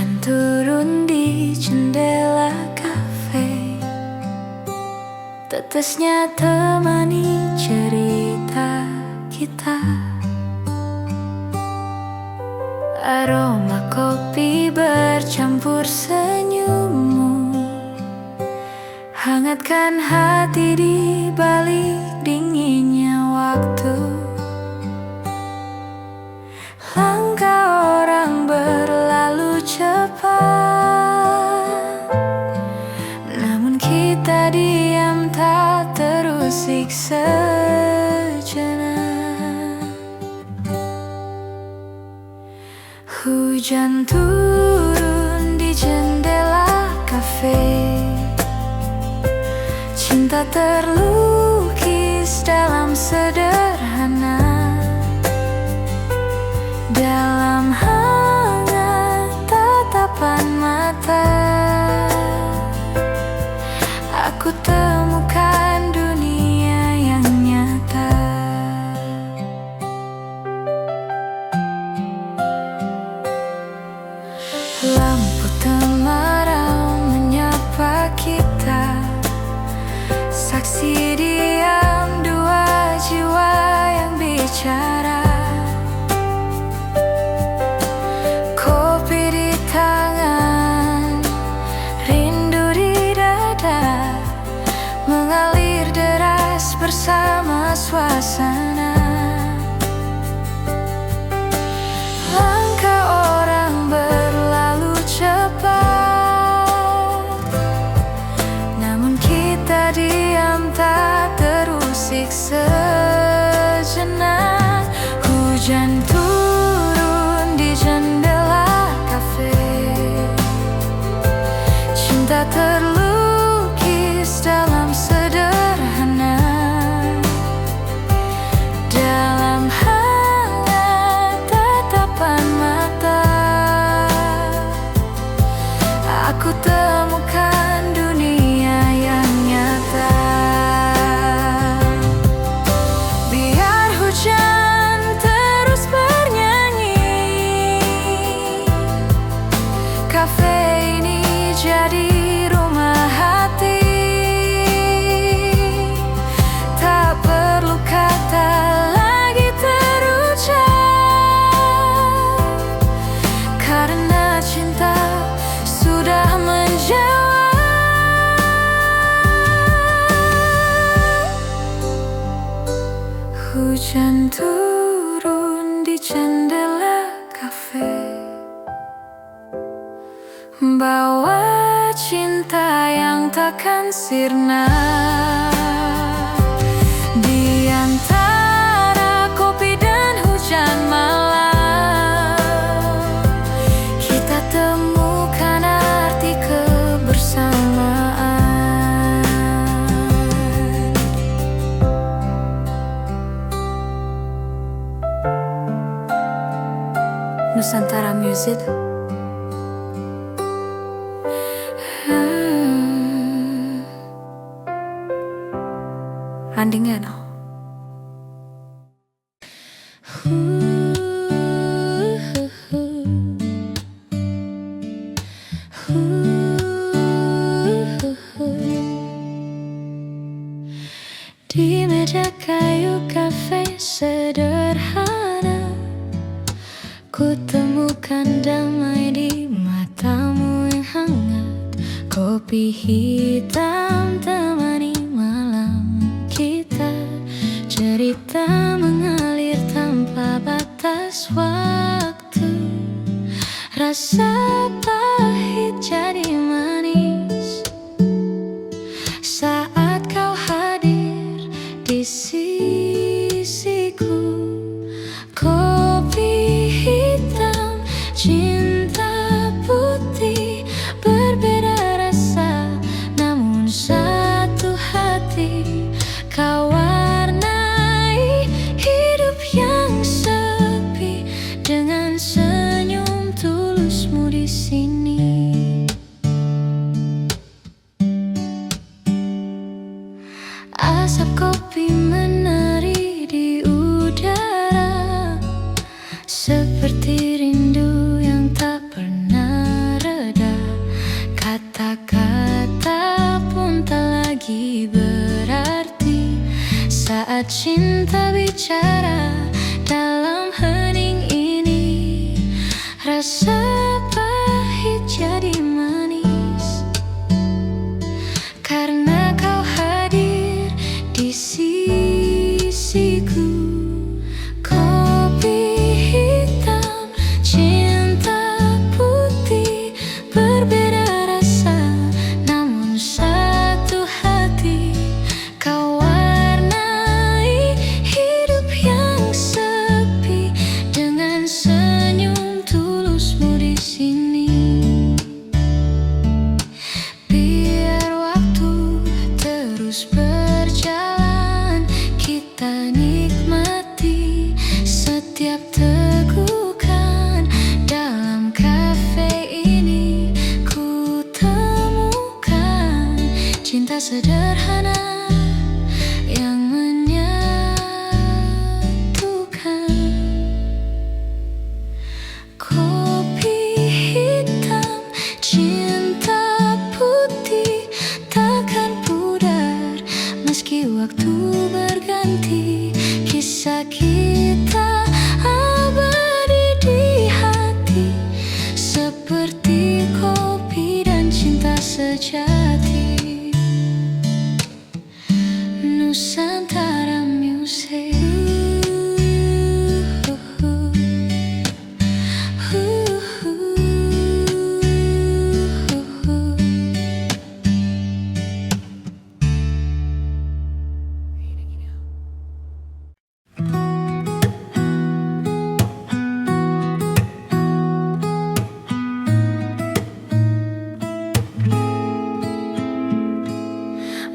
Hujan turun di jendela kafe, tetesnya temani cerita kita. Aroma kopi bercampur senyummu, hangatkan hati di balik dinginnya waktu. Langkah orang berlalu cepat, namun kita diam tak terusik sejenak. Hujan turun di jendela kafe, cinta terlukis dalam sederhana. Dalam hangat tatapan mata, aku temukan dunia yang nyata. Lampu temaram menyapa kita, saksi diam dua jiwa yang bicara. Kopi di tangan, rindu di dada, mengalir deras bersama suasana. Langkah orang berlalu cepat, namun kita diam tak terusik sejenak. Hujan turun di jendela kafe, cinta terlukis dalam sederhana. Dalam hangat tatapan mata, aku temukan dunia yang nyata. Biar hujan terus bernyanyi, kafe ini jadi rumah hati. Tak perlu kata lagi terucap, karena cinta sudah menjawab. Hujan turun di jendela kafe, bawa cinta yang takkan sirna. Di antara kopi dan hujan malam, kita temukan arti kebersamaan. Nusantara Music. Andingano. Di meja kayu kafe sederhana, ku temukan damai di matamu yang hangat. Kopi hitam temani malam kita, cerita mengalir tanpa batas waktu. Rasa pahit jadi manis saat kau hadir di sisiku. Kopi hitam, cinta putih, berbeda rasa namun satu hati. Kau warnai hidup yang sepi dengan senyum tulusmu di sini. Asap kopi menari di udara, seperti rindu yang tak pernah cinta bicara dalam hening ini. Rasa pahit jadi manis karena kau hadir di sisiku. Kopi hitam, cinta putih, berbeda rasa namun satu hati. Kau warnai hidup yang sepi dengan senyum tulusmu di sini. Biar waktu terus berjalan, kita nikmati setiap tegukan. Dalam kafe ini ku temukan cinta sederhana yang menyatukan. Kopi hitam, cinta putih, takkan pudar meski waktu berganti. Kisah kita abadi di hati, seperti kopi dan cinta sejati. Nusantara Music.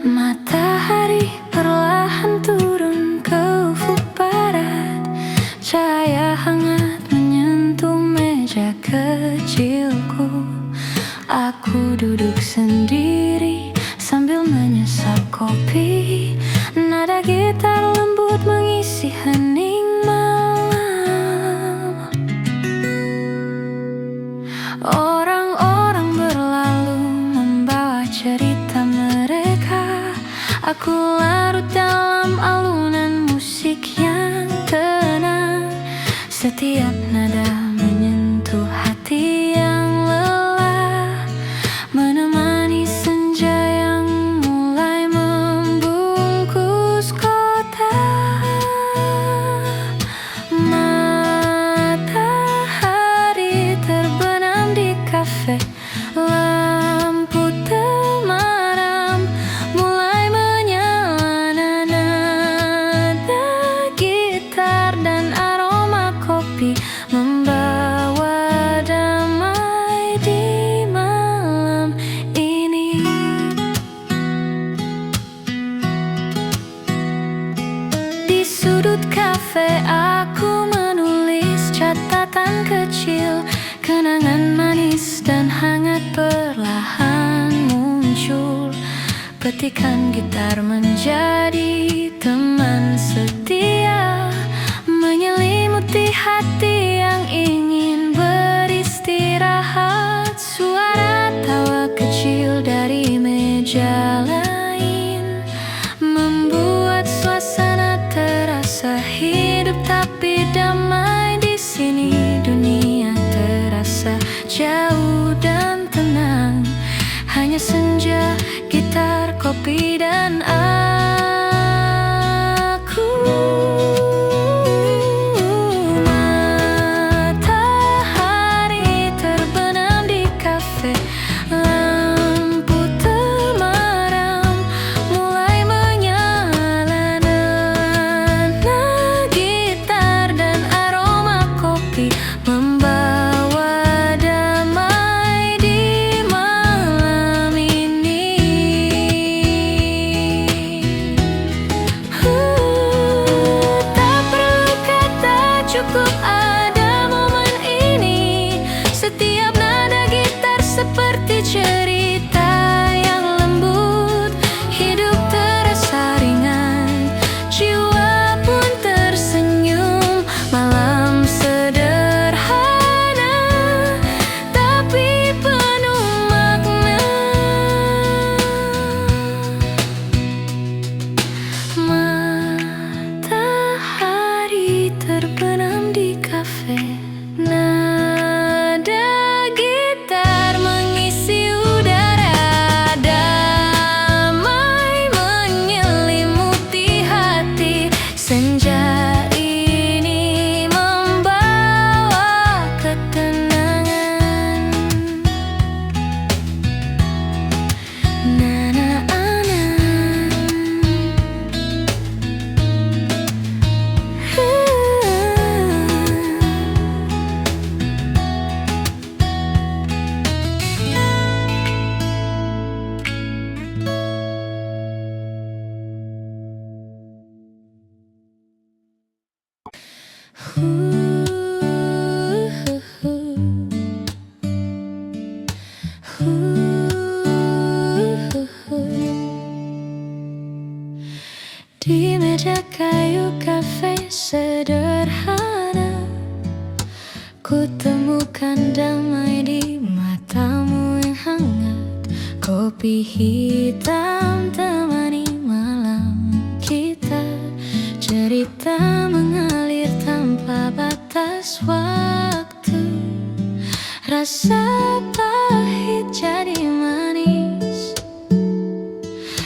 Matahari perlahan turun ke ufuk barat. Cahaya hangat menyentuh meja kecilku. Aku duduk sendiri sambil menyesap kopi. Nada gitar lembut mengisi hening malam. Orang-orang berlalu membawa cerita mereka. Aku larut dalam alunan musik yang tenang. Setiap nada menyentuh hati yang lelah, menemani senja yang mulai membungkus kota. Matahari terbenam di kafe, lampu temaram mulai menyala. Nada gitar dan aroma kopi membawa damai di malam ini. Di sudut kafe aku menulis catatan kecil. Kenangan manis dan hangat perlahan muncul. Petikan gitar menjadi teman setia, menyelimuti hati yang ingin beristirahat. Suara tawa kecil dari meja lain membuat suasana terasa hidup tapi damai di sini. Dunia terasa jauh dan tenang, hanya senja, gitar, kopi dan aku. Matahari terbenam di kafe, lampu temaram mulai menyala. Nada gitar dan aroma kopi membawa damai di malam ini. Di meja kayu kafe sederhana, ku temukan damai di matamu yang hangat. Kopi hitam temani malam kita, cerita mengalir tanpa batas waktu. Rasa pahit jadi manis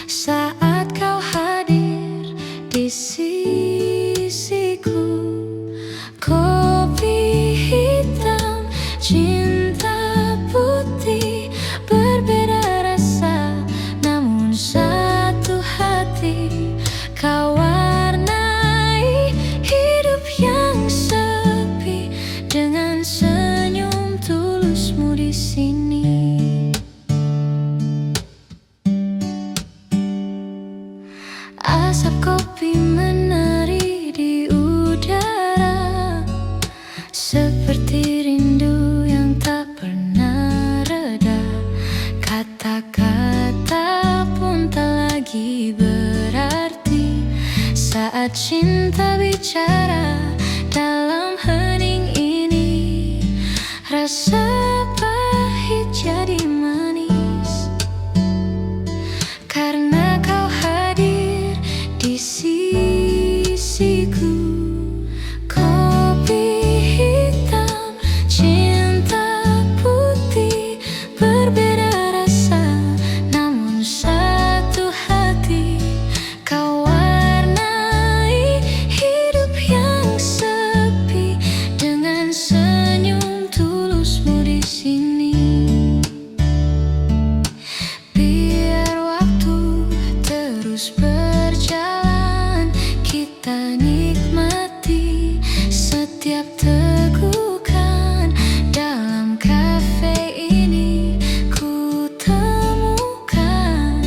saat kau hadir di sisiku. Kopi hitam, cinta putih, berbeda rasa namun satu hati. Kau warnai hidup yang sepi dengan senyum tulusmu di sini. Asap kopi menari di udara, seperti rindu yang tak pernah reda. Kata-kata pun tak lagi berarti saat cinta bicara dalam hening ini. Rasa pahit jadi manis karena kau hadir di sisiku. Kopi hitam, cinta putih, berbeda rasa namun satu hati. Kau warnai hidup yang sepi dengan senyum tulusmu di sini. Biar waktu terus berjalan, kita nikmati setiap tegukan. Dalam kafe ini ku temukan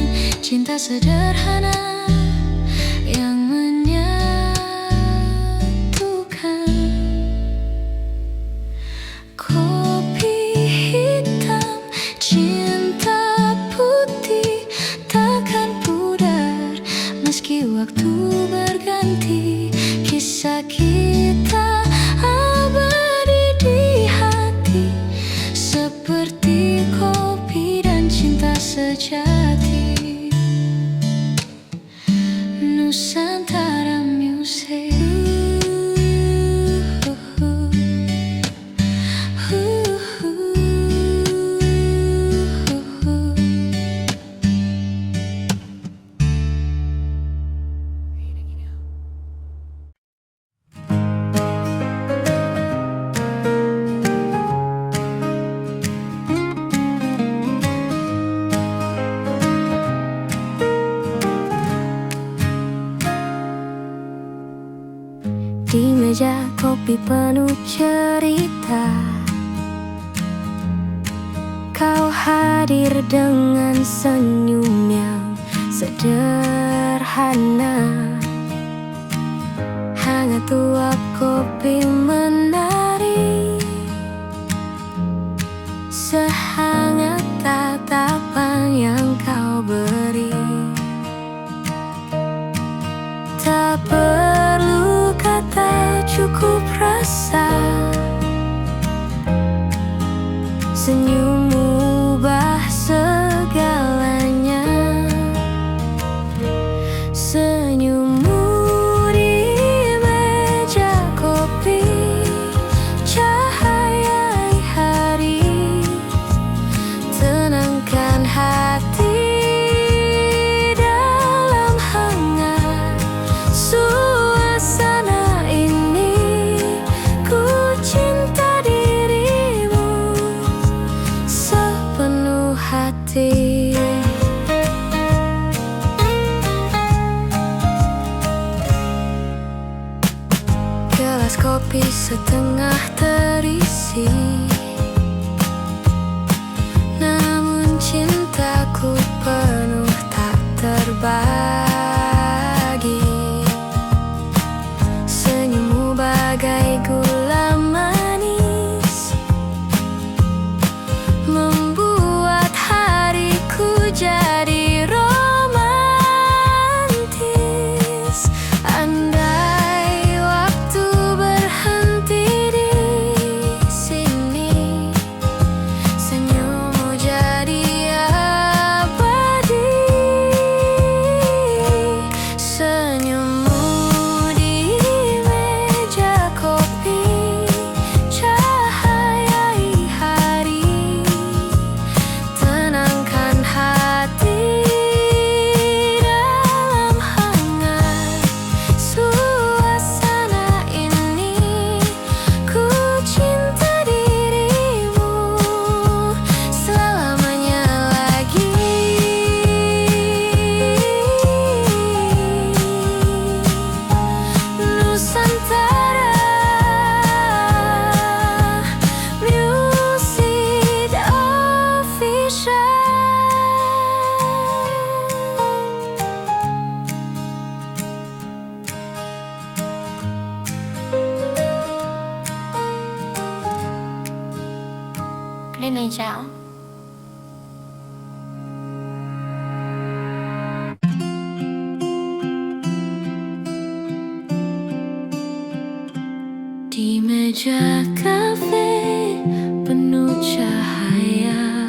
cinta sederhana yang menyatukan. Kopi hitam, cinta putih, takkan pudar meski waktu berganti. Kisah kita abadi di hati, seperti kopi dan cinta sejati. Nusantara Music. Di meja kopi penuh cerita, kau hadir dengan senyum yang sederhana. Hangat uap kopi menari, sehangat tatapan yang kau beri. Tak perlu kata, cukup rasa. Senyummu ubah segalanya. Senyummu di meja kopi, cahaya hari, tenangkan hati. Dalam hangat suasana ini, ku cinta dirimu sepenuh hati. Gelas kopi setengah terisi, namun cintaku penuh tak terbagi. Senyummu bagai gula manis, membuat meja kafe penuh cahaya,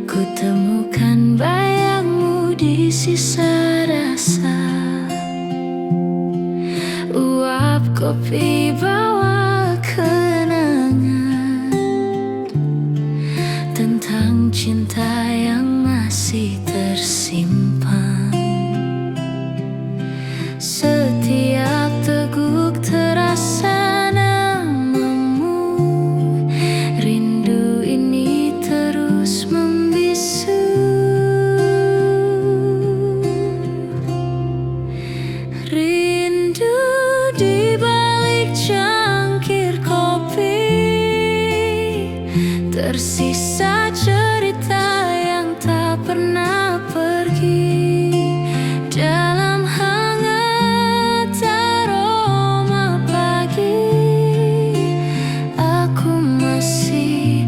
ku temukan bayangmu di sisa rasa. Uap kopi bawa kenangan tentang cinta yang masih tersimpan. Setiap teguk terasa namamu, rindu ini terus membisu. Rindu di balik cangkir kopi, tersisa cerita yang tak pernah pergi. Dalam hangat aroma pagi, aku masih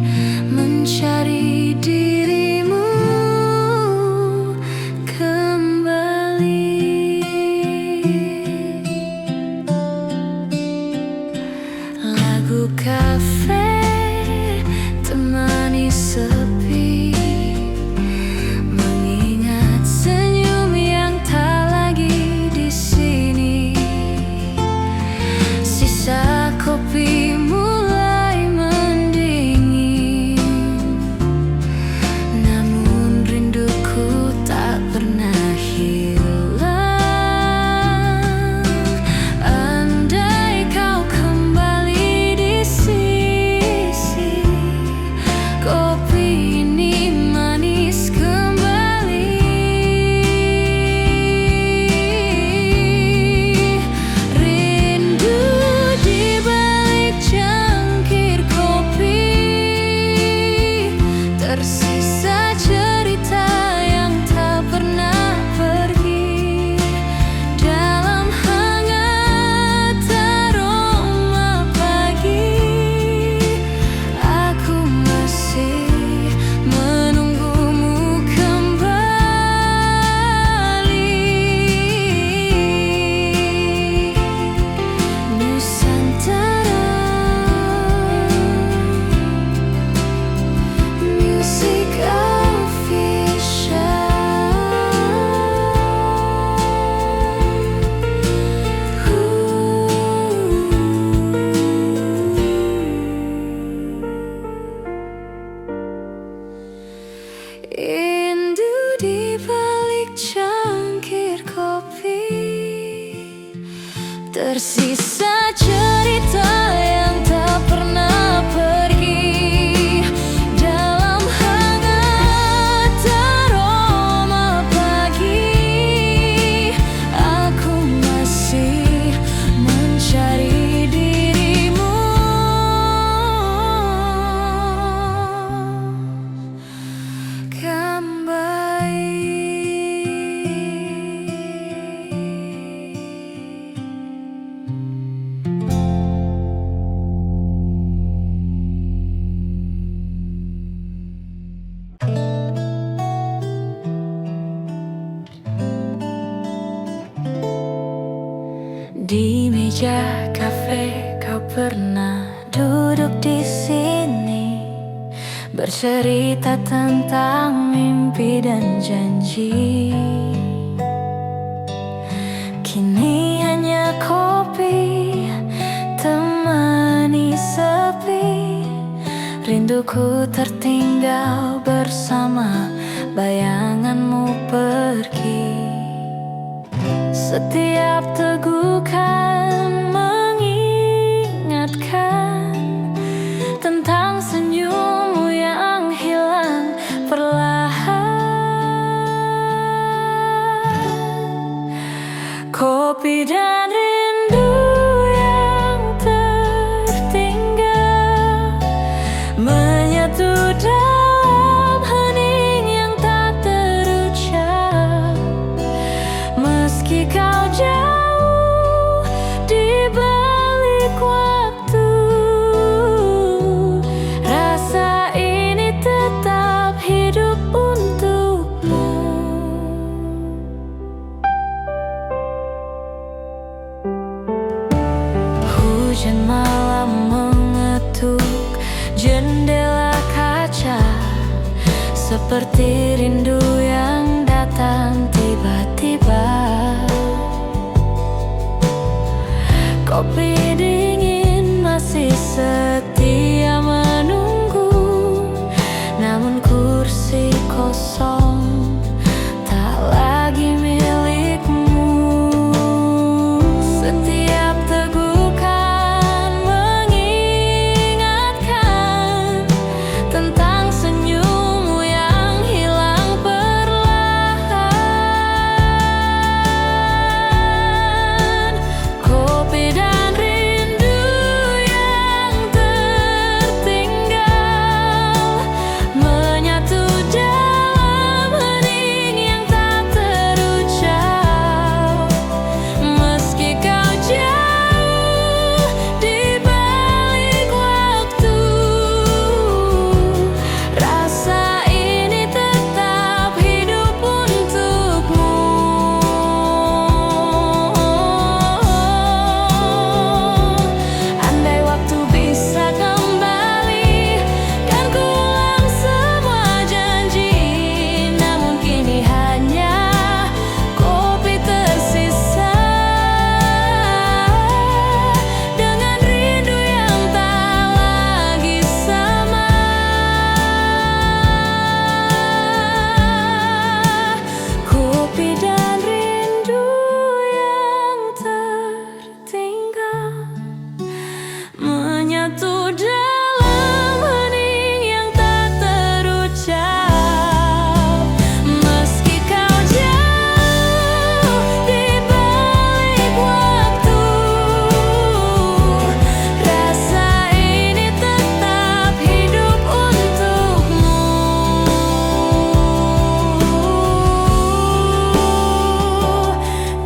mencari dirimu kembali. Lagu kafe temani sepi, mengingat senyum yang tak lagi di sini. Sisa kopi mulai mendingin, namun rinduku tak pernah hilang. Andai kau kembali di sisi, kopi ini manis kembali. Rindu di balik cangkir kopi, tersisa cerita yang tak pernah pergi. Dalam hangat aroma pagi, aku masih menunggumu kembali. Nusantara Music Official. Rindu di balik cangkir kopi, tersisa cerita yang tak pernah pergi. Dalam hangat aroma pagi, aku masih mencari dirimu di meja kafe. Kau pernah duduk di sini, bercerita tentang mimpi dan janji. Kini hanya kopi temani sepi, rinduku tertinggal bersama bayanganmu pergi. Setiap tegukan mengingatkan tentang senyummu yang hilang perlahan. Kopi dan rindu yang tertinggal menyatu dalam hening yang tak terucap. Meski kau jauh, seperti rindu yang datang tiba-tiba. Kopi dingin masih setia menunggu, namun kursi kosong tak lagi milikmu. Setiap tegukan mengingatkan tentang senyummu yang hilang perlahan. Kopi dan rindu yang tertinggal menyatu dalam hening yang tak terucap. Meski kau jauh di balik waktu, rasa ini tetap hidup untukmu. Andai waktu bisa kembali, kan ku ulang semua janji, namun kini hanya kopi tersisa dengan rindu yang tak lagi sama. Kopi dan rindu yang tertinggal menyatu dalam hening yang tak terucap. Meski kau jauh di balik waktu, rasa ini tetap hidup untukmu.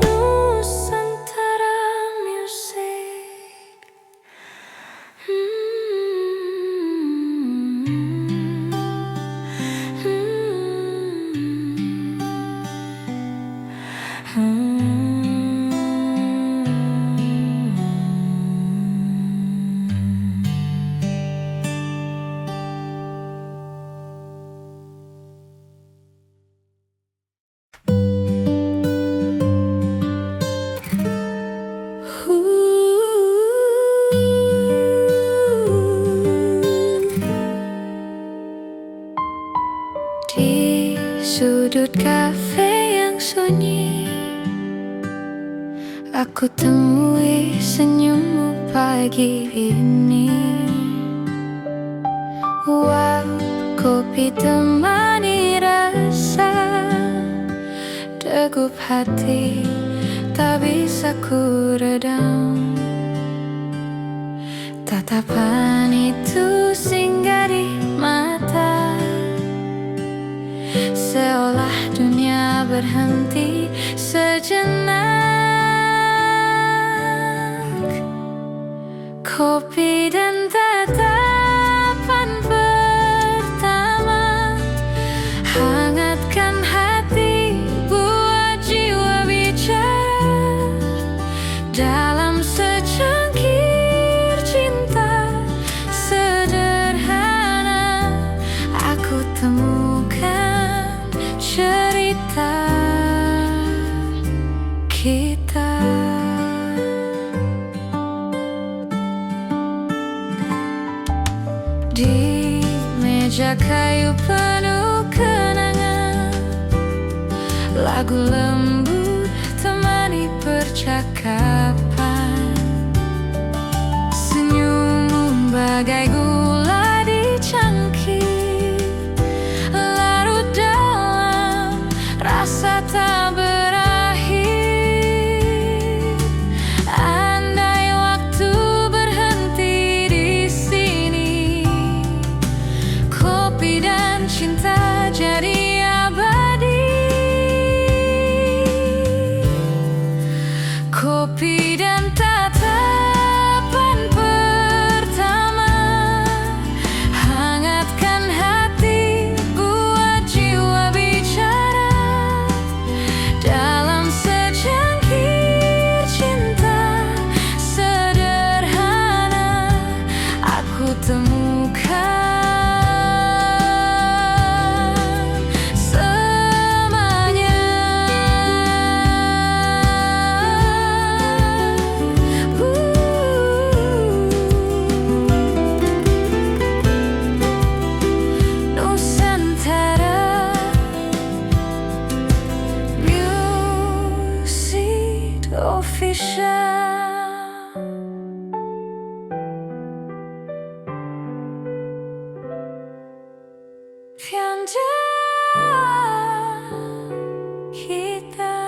Nusantara Music. Di sudut kafe yang sunyi, aku temui senyummu pagi ini. Wow, kopi temani rasa degup hati, tak bisa ku redam. Tatapan itu singgah di mata, seolah dunia berhenti sejenak. Kopi dan tatapan pertama hangatkan hati, buat jiwa bicara dalam secangkir cinta sederhana. Aku temukan cerita kita. Di meja kayu penuh kenangan, lagu lembut temani percakapan. Senyummu bagai gula di cangkir, larut dalam rasa tak berakhir. Andai waktu berhenti di sini, kopi dan cinta jadi abadi. Kopi dan tatapan pertama Indonesia. Pianja kita.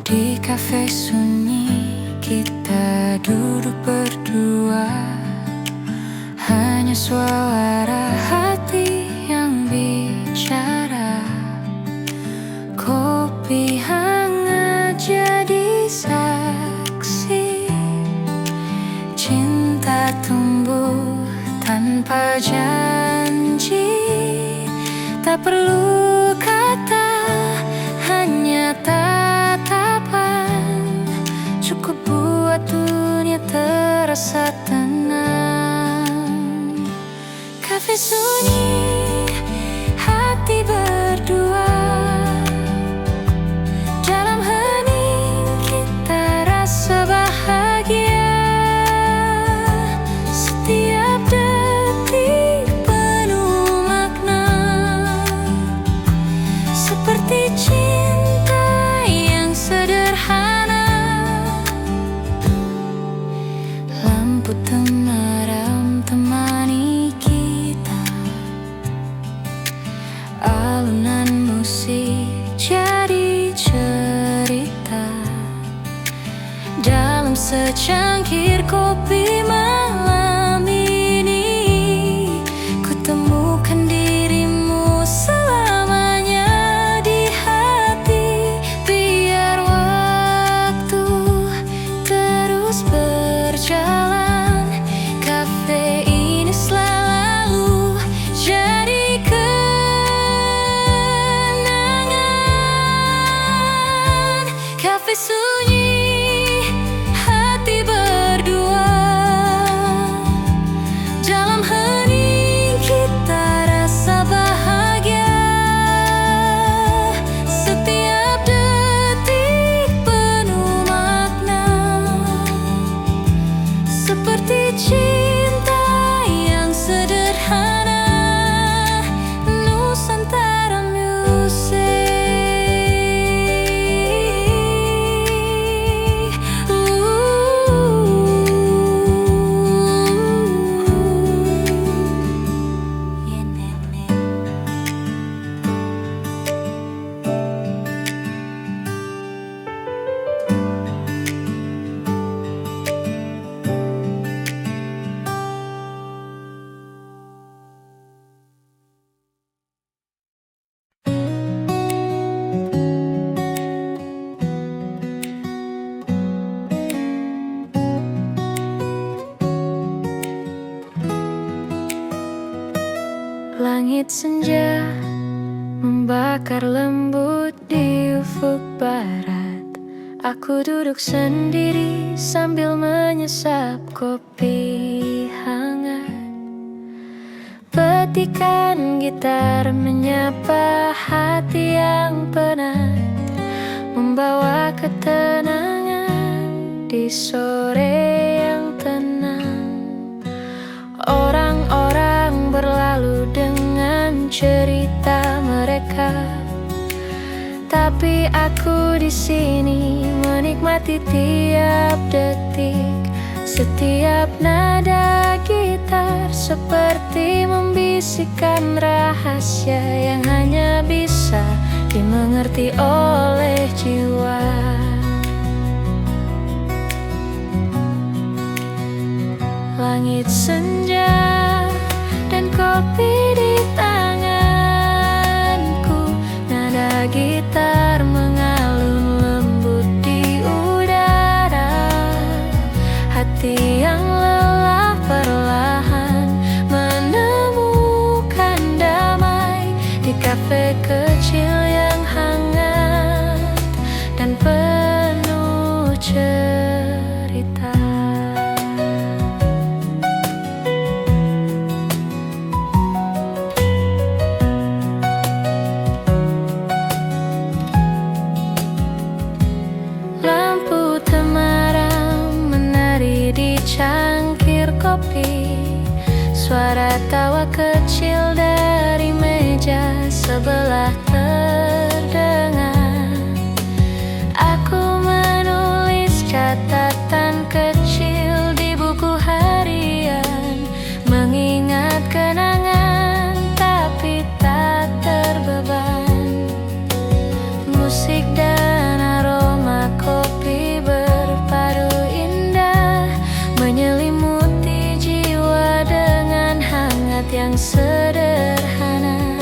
Di kafe sunyi kita duduk berdua, hanya suara hati yang bicara. Kopi hangat jadi saksi, cinta tumbuh tanpa janji. Tak perlu kata, hanya cukup buat dunia terasa tenang. Kafe sunyi, hati berdua, dalam hening kita rasa bahagia. Setiap detik penuh makna, seperti cinta yang sederhana. Lampu temaram temani kita, alunan musik jadi cerita. Dalam secangkir kopi malam ini, ku temukan dirimu selamanya di hati. Biar waktu terus berjalan, kafe ini selalu jadi kenangan. Kafe sunyi, hati berdua, dalam hening kita rasa bahagia. Setiap detik penuh makna, seperti cinta yang sederhana. Nusantara Music. Langit senja membakar lembut di ufuk barat. Aku duduk sendiri sambil menyesap kopi hangat. Petikan gitar menyapa hati yang penat, membawa ketenangan di sore yang tenang. Orang-orang berlalu dengan cerita mereka, tapi aku di sini menikmati tiap detik. Setiap nada gitar seperti membisikkan rahasia yang hanya bisa dimengerti oleh jiwa. Langit senja dan kopi di tanganku, nada gitar mengalun lembut di udara. Hati yang lelah perlahan menemukan damai di kafe kecil yang hangat dan penuh cerita. tawa kecil dari meja sebelah terdengar. Aku menulis catatan kecil di buku harian, mengingat kenangan tapi tak terbeban. Musik dan aroma kopi berpadu indah, menyelimuti jiwa dengan hangat yang sederhana.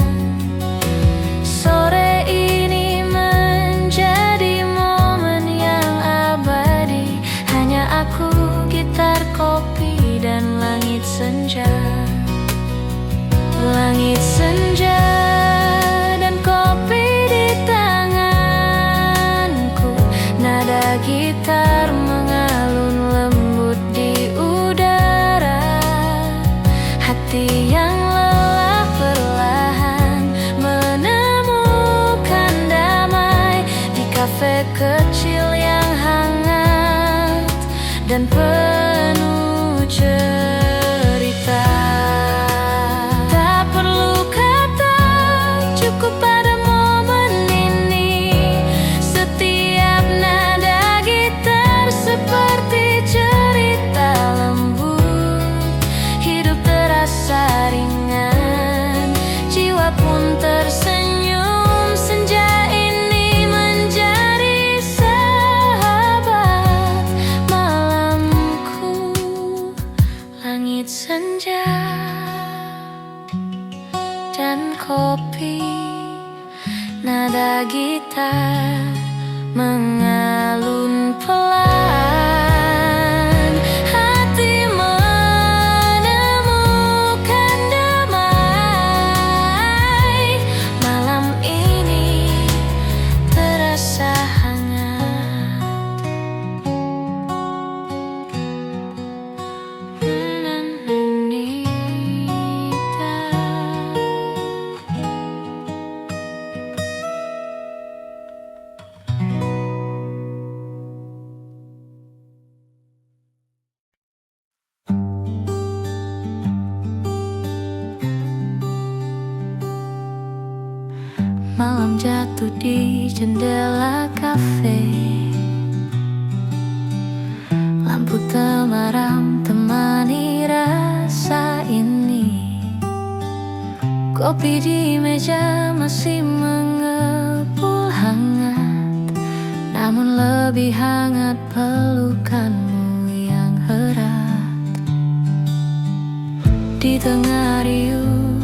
Sore ini menjadi momen yang abadi, hanya aku, gitar, kopi, dan langit senja. Langit senja dan kopi di tanganku, nada gitar mengalun lembut di udara. Hati yang lelah perlahan menemukan damai di kafe kecil yang hangat dan penuh cerita. Tak perlu kata, cukup pada momen ini. Setiap nada gitar seperti cerita lembut, hidup terasa ringan, jiwa pun tersenyum. Senja ini menjadi sahabat malamku. Langit senja dan kopi, nada gitar mengalun pelan. Hati menemukan damai, malam ini terasa hangat. Malam jatuh di jendela kafe, lampu temaram temani rasa ini. Kopi di meja masih mengepul hangat, namun lebih hangat pelukanmu yang erat. Di tengah riuh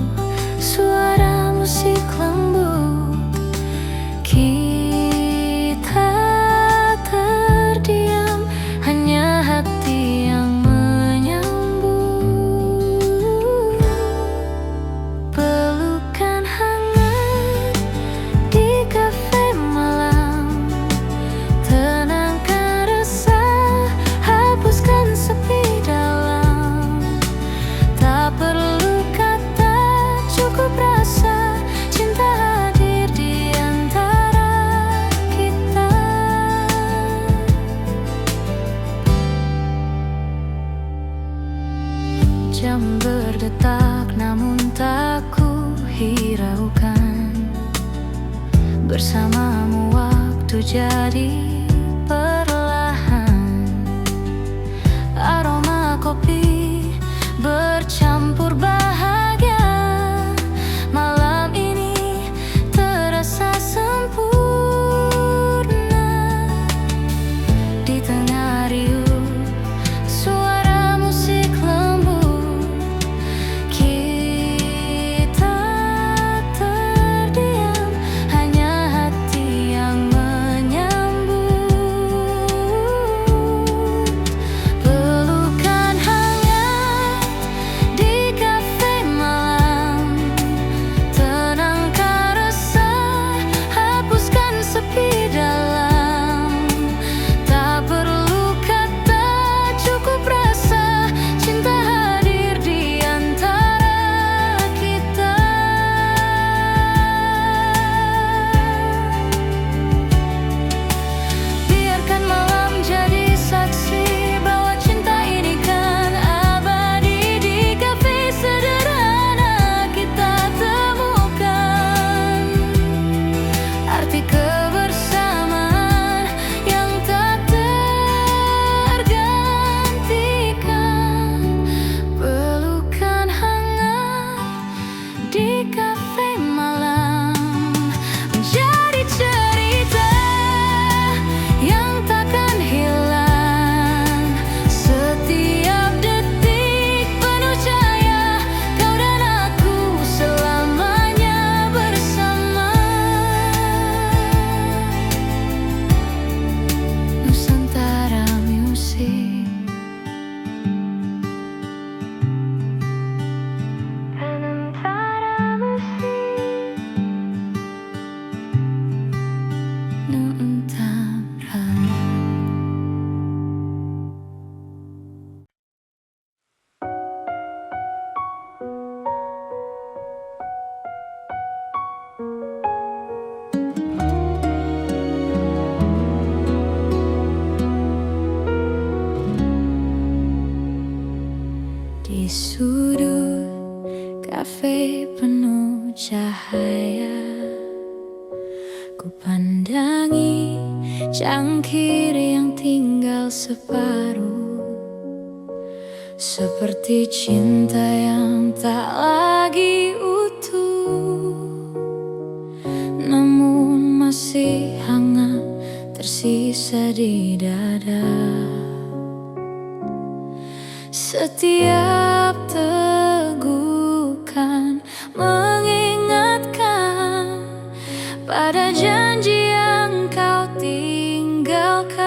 suara musik lembut, kita terdiam, hanya hati yang menyambut. Pelukan hangat di kafe malam, tenangkan resah, hapuskan sepi dalam. Tak perlu kata, cukup rasa, cinta hadir di antara kita. Jam berdetak namun tak ku hiraukan, bersamamu waktu jadi perlahan. Aroma kopi bercampur bahagia, malam ini terasa sempurna. Di tengah riuh suara musik lembut, kita terdiam, hanya hati yang menyambut. sudut kafe penuh cahaya, ku pandangi cangkir yang tinggal separuh, seperti cinta yang tak lagi utuh, namun masih hangat tersisa di dada. Setiap tegukan mengingatkan pada janji yang kau tinggalkan.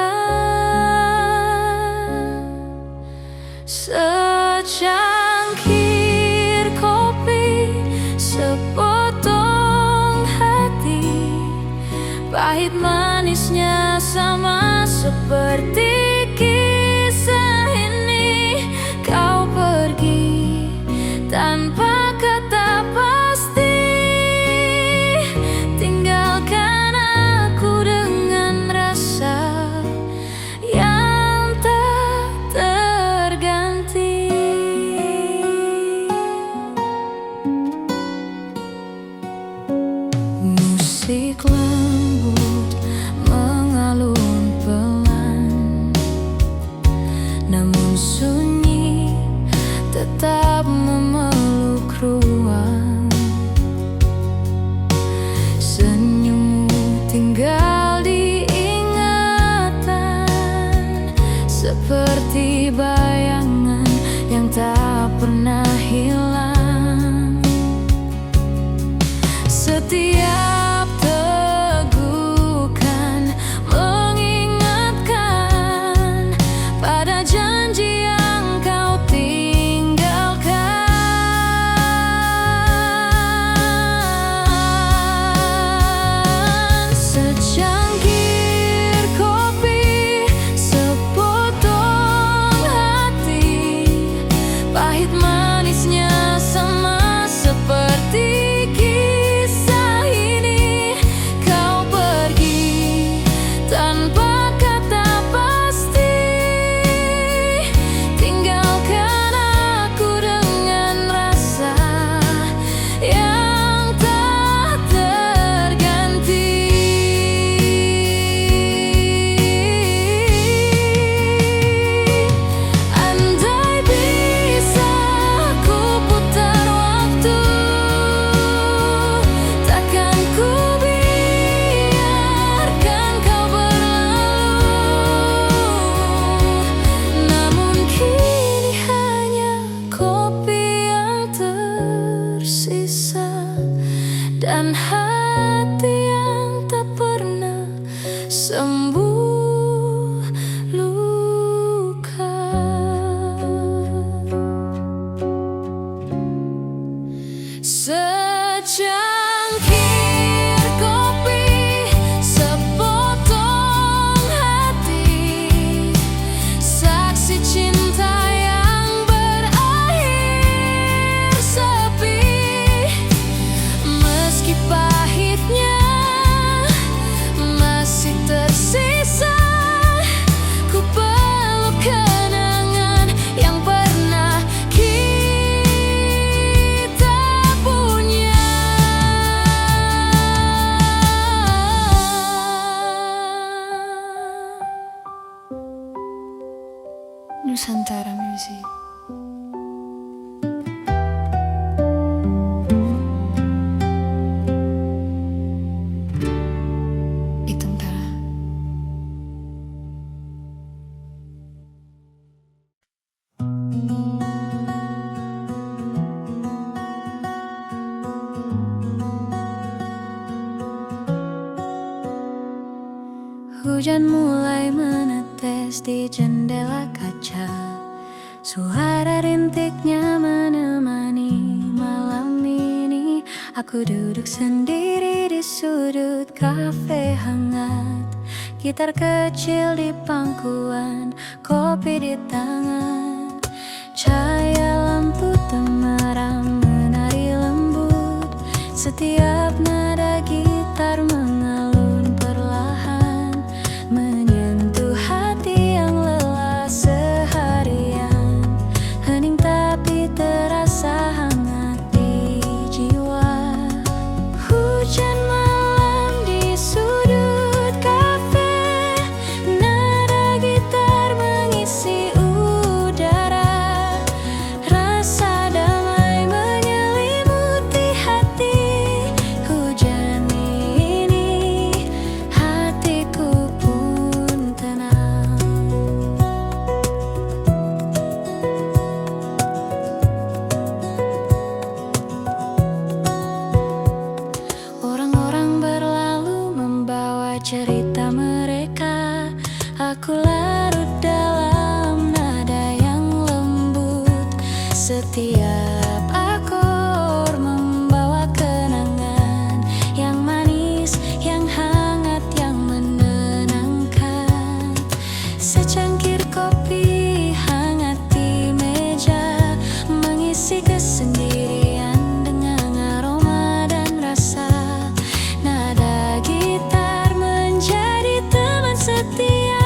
Secangkir kopi, sepotong hati, pahit manisnya sama seperti kisah ini. Kau pergi tanpa kata pasti, tinggalkan aku dengan rasa yang tak terganti. Musik lembut mengalun pelan, namun sunyi tetap memeluk ruang. Senyummu tinggal di ingatan, seperti bayangan yang tak pernah hilang. Setiap tegukan mengingatkan pada janji yang kau tinggalkan. Secangkir kopi, sepotong hati, pahit manisnya sama seperti kisah ini. Kau pergi tanpa kata pasti, tinggalkan aku dengan rasa yang tak terganti. Andai bisa ku putar waktu, takkan ku biarkan kau berlalu. Namun kini hanya kopi yang tersisa, dan hati yang tak pernah sembuh luka. Secangkir kopi, sepotong hati, saksi cinta yang berakhir sepi. Meski pahitnya masih tersisa, ku peluk kenangan yang pernah kita punya. Nusantara Music. Di tentara. Hujan mulai menetes di jendela kaca, suara rintiknya menemani malam ini. Aku duduk sendiri di sudut kafe hangat, gitar kecil di pangkuan, kopi di tangan. Cahaya lampu temaram menari lembut, setiap nada gitar mengalun perlahan, menyentuh hati yang lelah seharian. Hening tapi larut dalam nada yang lembut. Setiap akor membawa kenangan yang manis, yang hangat, yang menenangkan. Secangkir kopi hangat di meja mengisi kesendirian dengan aroma dan rasa. Nada gitar menjadi teman setia,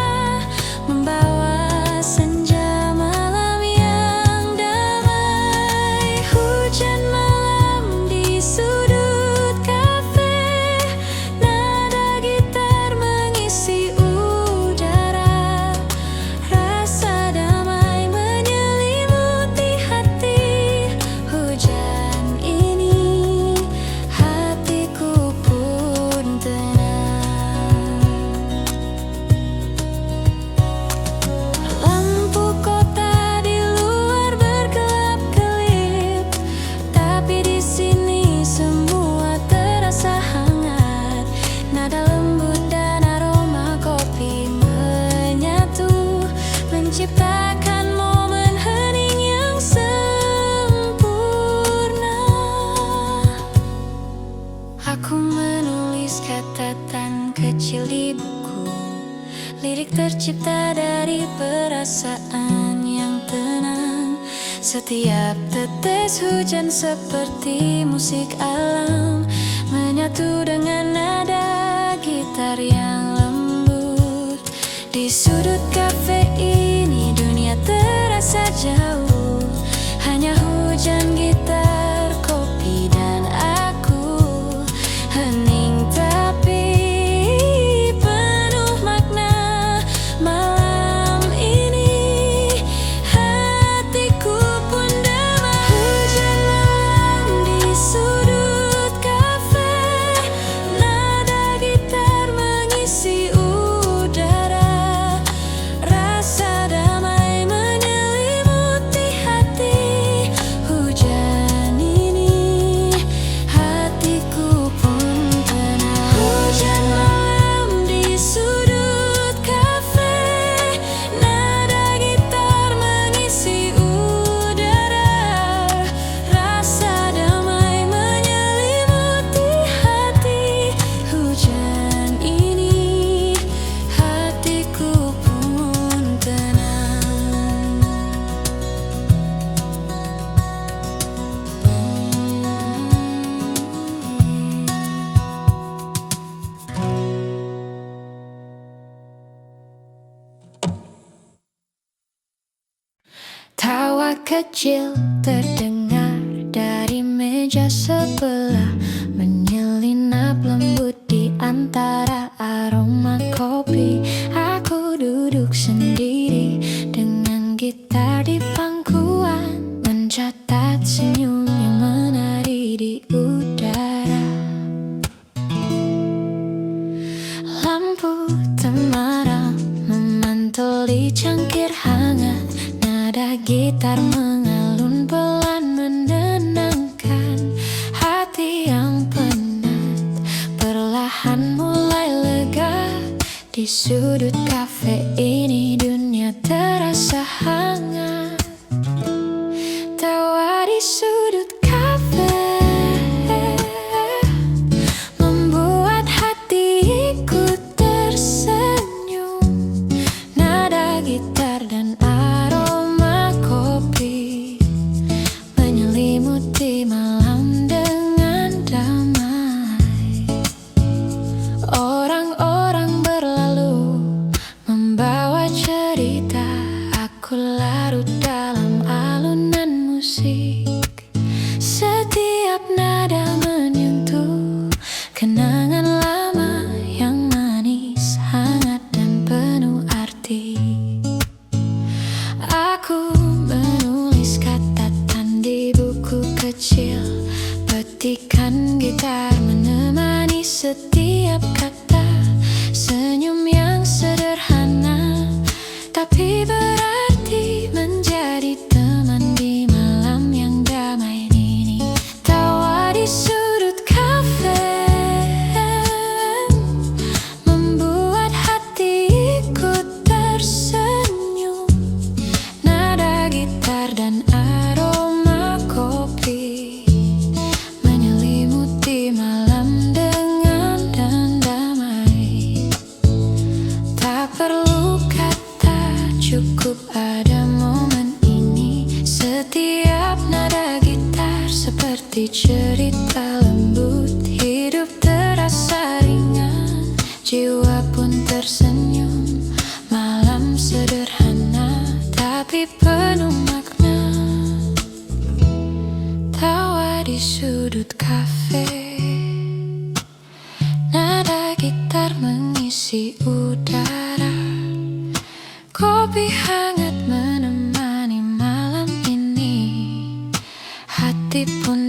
membawa senja malam yang damai. Hujan malam di sudut kafe, nada gitar mengisi udara. Rasa damai menyelimuti hati. Hujan ini hatiku pun tenang. Lampu kota di luar berkelap-kelip, tapi di sini semua terasa hangat. Nada lembut dan aroma kopi menyatu, menciptakan momen hening yang sempurna. Aku menulis catatan kecil di buku, lirik tercipta dari perasaan yang tenang. Setiap tetes hujan seperti musik alam, menyatu dengan nada gitar yang lembut. Di sudut kafe ini dunia terasa jauh, hanya hujan, gitar, kopi, dan aku. Hening tapi penuh makna. Malam ini hatiku pun damai. Hujan malam di sudut kafe, nada gitar mengisi udara. Rasa damai menyelimuti hati. Hujan ini hatiku pun tenang. Hujan malam di sudut kafe, nada gitar mengisi udara. Rasa damai menyelimuti hati. Hujan ini hatiku pun tenang. Tawa kecil terdengar dari meja sebelah, menyelinap lembut di antara aroma kopi. Aku duduk sendiri dengan gitar di pangkuan, mencatat senyum yang menari di udara. Lampu temaram memantul di cangkir hangat, nada gitar mengalun pelan menenangkan. Hati yang penat perlahan mulai lega. Di sudut kafe ini dunia terasa hangat. Tawa di sudut kafe membuat hatiku tersenyum. Nada gitar dan aroma kopi menyelimuti malam dengan damai. Orang-orang berlalu membawa cerita, aku larut dalam alunan musik. Setiap nada menyentuh kenangan lama yang manis, hangat, dan penuh arti. Aku menulis catatan di buku kecil, petikan gitar menemani setiap kata. Senyum yang sederhana tapi berarti, menjadi teman di malam yang damai ini. Tawa di sudut kafe membuat hatiku tersenyum. cukup ada momen ini. Setiap nada gitar seperti cerita lembut. Hidup terasa ringan, jiwa pun tersenyum. Malam sederhana tapi penuh makna. Tawa di sudut kafe, nada gitar mengisi udara. Kopi hangat menemani malam ini. Hati pun